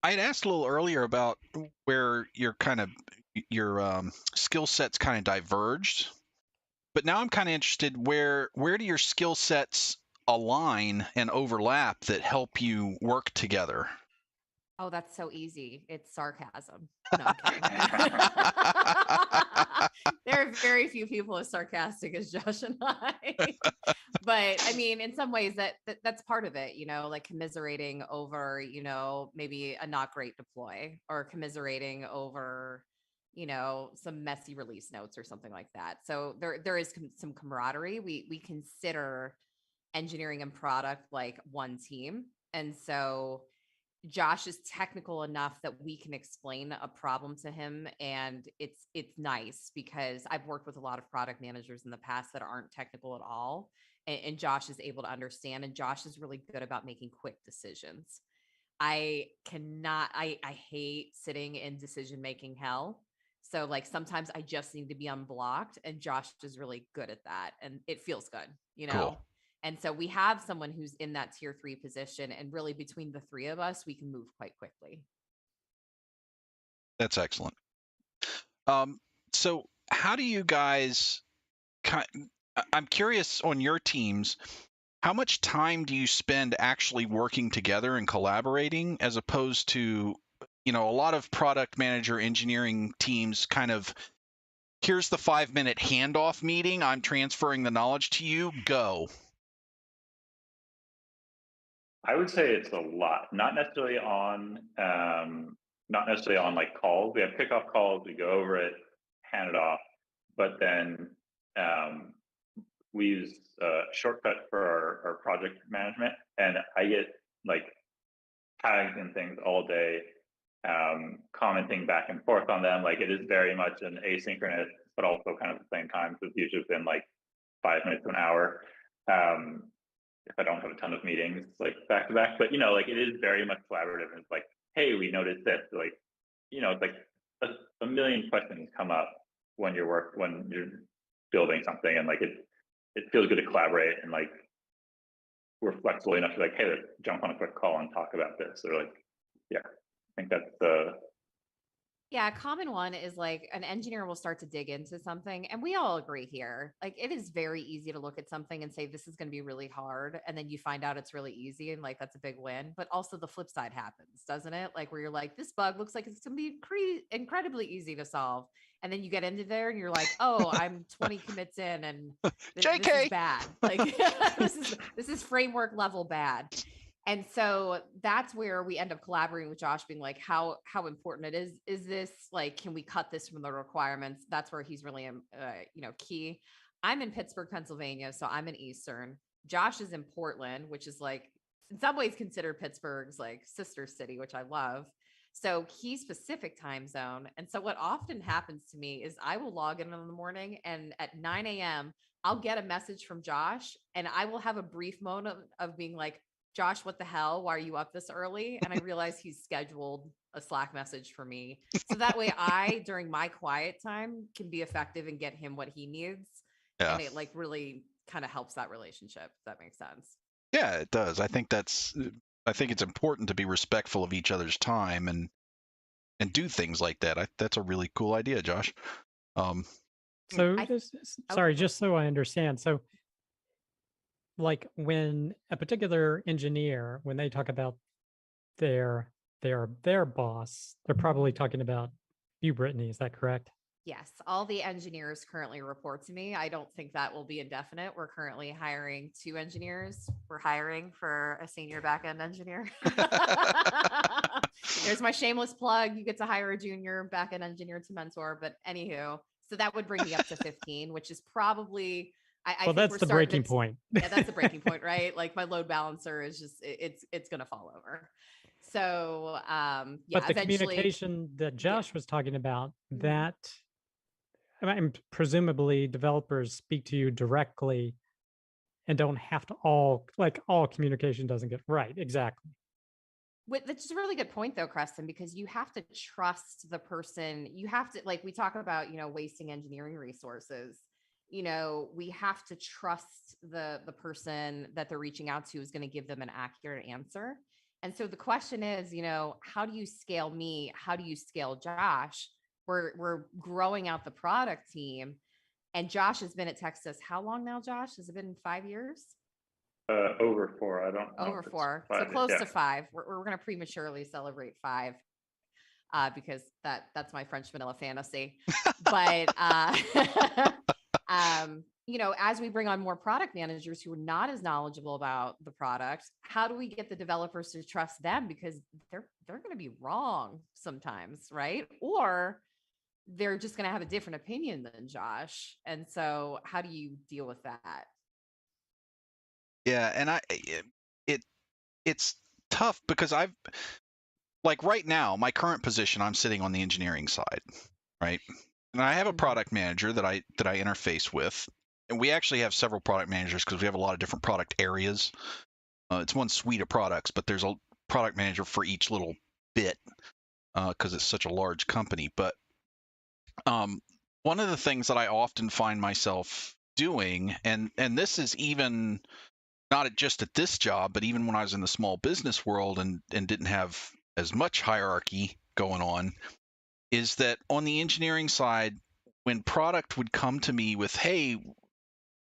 I had asked a little earlier about where your skill sets kind of diverged, but now I'm kind of interested where do your skill sets align and overlap that help you work together? Oh, that's so easy. It's sarcasm. No, I'm kidding. There are very few people as sarcastic as Josh and I. But I mean, in some ways that's part of it, like commiserating over, maybe a not great deploy or commiserating over, some messy release notes or something like that. So there is some camaraderie. We consider engineering and product like one team. And so Josh is technical enough that we can explain a problem to him, and it's nice because I've worked with a lot of product managers in the past that aren't technical at all, and Josh is able to understand, and Josh is really good about making quick decisions. I hate sitting in decision making hell. So like sometimes I just need to be unblocked, and Josh is really good at that, and it feels good, Cool. And so we have someone who's in that tier 3 position, and really between the three of us, we can move quite quickly. That's excellent. So how do you guys I'm curious on your teams, how much time do you spend actually working together and collaborating as opposed to, a lot of product manager engineering teams kind of, here's the 5-minute handoff meeting, I'm transferring the knowledge to you, go. I would say it's a lot, not necessarily on like calls. We have kickoff calls, we go over it, hand it off, but then we use a shortcut for our project management, and I get like tagged and things all day, commenting back and forth on them. Like it is very much an asynchronous, but also kind of at the same time. So it's usually within like 5 minutes to an hour. If I don't have a ton of meetings like back to back, but like it is very much collaborative. And it's like, hey, we noticed this. Like, it's like a million questions come up when you're building something, and like it feels good to collaborate, and like we're flexible enough to like, hey, let's jump on a quick call and talk about this. Or like, yeah, I think that's Yeah, a common one is like an engineer will start to dig into something, and we all agree here. Like it is very easy to look at something and say this is going to be really hard, and then you find out it's really easy, and like that's a big win. But also the flip side happens, doesn't it? Like where you're like, this bug looks like it's going to be incredibly easy to solve, and then you get into there and you're like, oh, I'm 20 commits in, and this is JK. bad. Like this is framework level bad. And so that's where we end up collaborating with Josh, being like, how important it is this, like, can we cut this from the requirements? That's where he's really key. I'm in Pittsburgh, Pennsylvania, so I'm in Eastern. Josh is in Portland, which is like in some ways considered Pittsburgh's like sister city, which I love. So he's Pacific time zone. And so what often happens to me is I will log in the morning, and at 9 a.m. I'll get a message from Josh, and I will have a brief moment of being like, Josh, what the hell? Why are you up this early? And I realize he's scheduled a Slack message for me. So that way I, during my quiet time, can be effective and get him what he needs. Yeah. And it like really kind of helps that relationship, if that makes sense. Yeah, it does. I think it's important to be respectful of each other's time and do things like that. That's a really cool idea, Josh. So just so I understand. So like when a particular engineer, when they talk about their boss, they're probably talking about you, Brittany. Is that correct? Yes, all the engineers currently report to me. I don't think that will be indefinite. We're currently hiring 2 engineers. We're hiring for a senior backend engineer. There's my shameless plug. You get to hire a junior backend engineer to mentor. But anywho, so that would bring me up to 15, which is probably I well, think that's the breaking point. Yeah, that's the breaking point, right? Like my load balancer is just it's gonna fall over. So yeah, but the communication that Josh was talking about, that I mean, presumably developers speak to you directly and don't have to all communication doesn't get right. Exactly. That's a really good point though, Creston, because you have to trust the person. You have to, like we talk about, wasting engineering resources. We have to trust the person that they're reaching out to is going to give them an accurate answer. And so the question is, how do you scale me? How do you scale Josh? We're growing out the product team, and Josh has been at Texas. How long now, Josh? Has it been 5 years? Over 4. I don't know. Over 4. So close to 5. We're going to prematurely celebrate 5 because that's my French vanilla fantasy. But as we bring on more product managers who are not as knowledgeable about the product, how do we get the developers to trust them? Because they're going to be wrong sometimes, right? Or they're just going to have a different opinion than Josh. And so how do you deal with that? Yeah, and it's tough because I've, like, right now, my current position, I'm sitting on the engineering side, right? And I have a product manager that I interface with, and we actually have several product managers because we have a lot of different product areas. It's one suite of products, but there's a product manager for each little bit because it's such a large company. But one of the things that I often find myself doing, and this is even not just at this job, but even when I was in the small business world and didn't have as much hierarchy going on, is that on the engineering side, when product would come to me with, hey,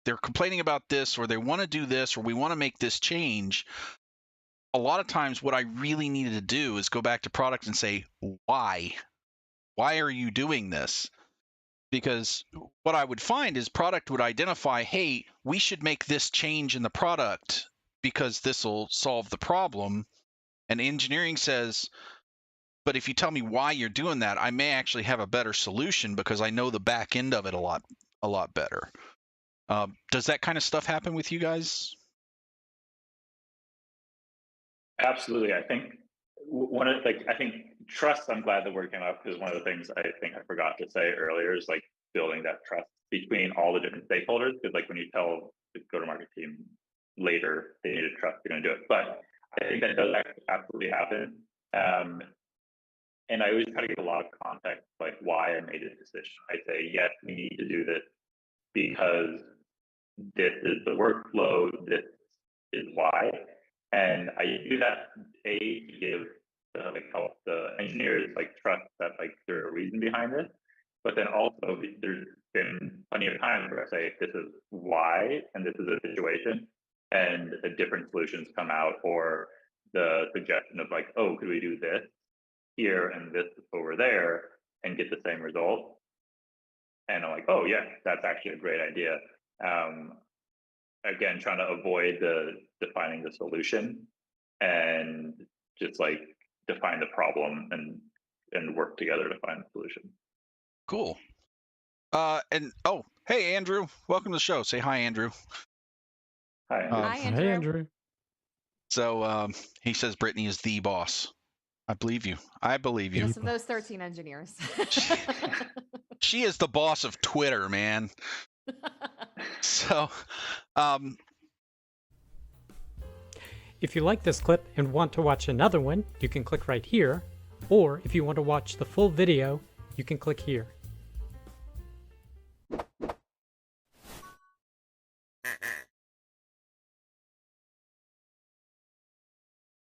they're complaining about this, or they want to do this, or we want to make this change, a lot of times what I really needed to do is go back to product and say, why? Why are you doing this? Because what I would find is product would identify, hey, we should make this change in the product because this will solve the problem. And engineering says, but if you tell me why you're doing that, I may actually have a better solution because I know the back end of it a lot better. Does that kind of stuff happen with you guys? Absolutely. I think I think trust, I'm glad the word came up, because one of the things I think I forgot to say earlier is like building that trust between all the different stakeholders. Because like when you tell the go-to-market team later they need to trust you're going to do it, but I think that does absolutely happen. And I always try to give a lot of context, like why I made this decision. I say, yes, we need to do this because this is the workflow, this is why. And I do that to give help the engineers trust that there's a reason behind this. But then also there's been plenty of times where I say this is why and this is a situation, and different solutions come out, or the suggestion of oh, could we do this here and this over there and get the same result? And I'm like, oh yeah, that's actually a great idea. Again, trying to avoid defining the solution and just define the problem and work together to find the solution. Cool. And oh, hey Andrew, welcome to the show. Say hi, Andrew. Hi, Andrew. Hi, Andrew. Hey, Andrew. So he says Brittany is the boss. I believe you. I believe you. Yes, of those 13 engineers. She is the boss of Twitter, man. So, if you like this clip and want to watch another one, you can click right here. Or if you want to watch the full video, you can click here.